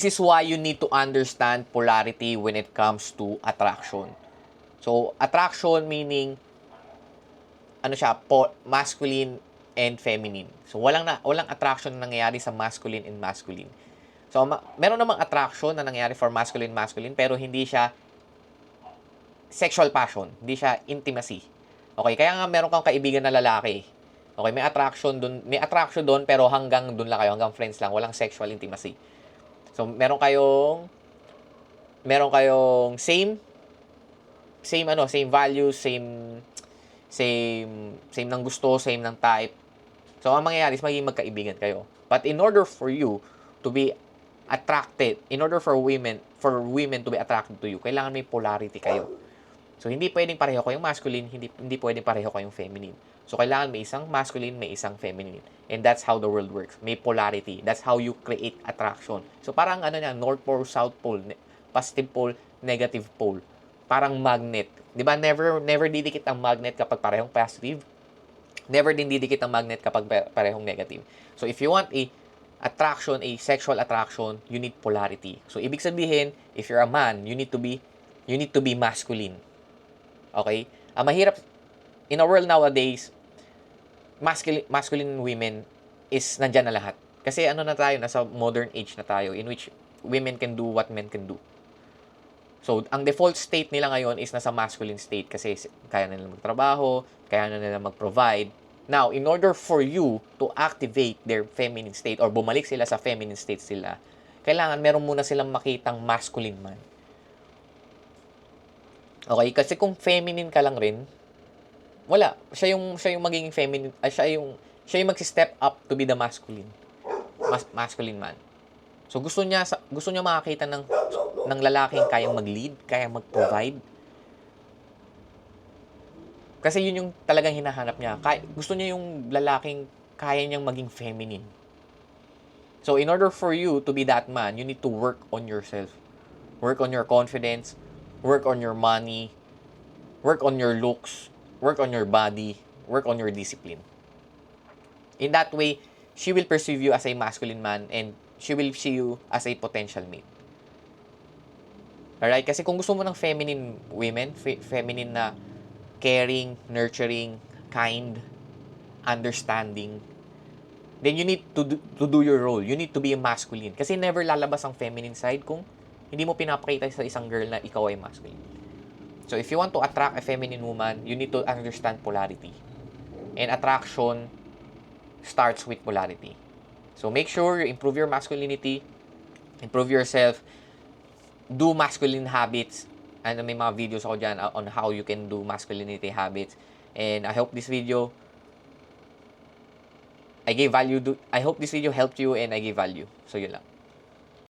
This is why you need to understand polarity when it comes to attraction. So, attraction meaning, ano siya, masculine and feminine. So, walang attraction na nangyayari sa masculine and masculine. So, meron namang attraction na nangyayari for masculine, pero hindi siya sexual passion. Hindi siya intimacy. Okay, kaya nga meron kang kaibigan na lalaki. Okay, may attraction doon, pero hanggang doon lang kayo, hanggang friends lang, walang sexual intimacy. So, meron kayong same values, same ng gusto, same ng type. So, ang mangyayari is magiging magkaibigan kayo. But in order for you to be attracted, in order for women to be attracted to you, kailangan may polarity kayo. So, hindi pwedeng pareho kayong masculine, hindi pwedeng pareho kayong feminine. So, kailangan may isang masculine, may isang feminine. And that's how the world works. May polarity. That's how you create attraction. So, parang North Pole, South Pole, positive pole, negative pole. Parang magnet. 'Di ba? Never didikit ang magnet kapag parehong positive. Never din didikit ang magnet kapag parehong negative. So, if you want a sexual attraction, you need polarity. So, ibig sabihin, if you're a man, you need to be masculine. Okay? Ang mahirap in a world nowadays, masculine women is nandyan na lahat. Kasi nasa modern age na tayo in which women can do what men can do. So, ang default state nila ngayon is nasa masculine state kasi kaya na nila magtrabaho, kaya na nila mag-provide. Now, in order for you to activate their feminine state or bumalik sila sa feminine state sila, kailangan meron muna silang makitang masculine man. Okay? Kasi kung feminine ka lang rin, wala. Siya yung magiging feminine, siya yung magsi-step up to be the masculine man. So gusto niya makakita ng lalaking kayang mag-lead, kayang mag-provide. Kasi yun yung talagang hinahanap niya. Gusto niya yung lalaking kaya niyang maging feminine. So in order for you to be that man, you need to work on yourself. Work on your confidence, work on your money, work on your looks, work on your body, work on your discipline. In that way, she will perceive you as a masculine man and she will see you as a potential mate. Alright? Kasi kung gusto mo ng feminine women, feminine na caring, nurturing, kind, understanding, then you need to do your role. You need to be a masculine. Kasi never lalabas ang feminine side kung hindi mo pinapakita sa isang girl na ikaw ay masculine. So, if you want to attract a feminine woman, you need to understand polarity. And attraction starts with polarity. So, make sure you improve your masculinity, improve yourself, do masculine habits. And may mga videos ako dyan on how you can do masculinity habits. And I hope this video helped you and I gave value. So, yun lang.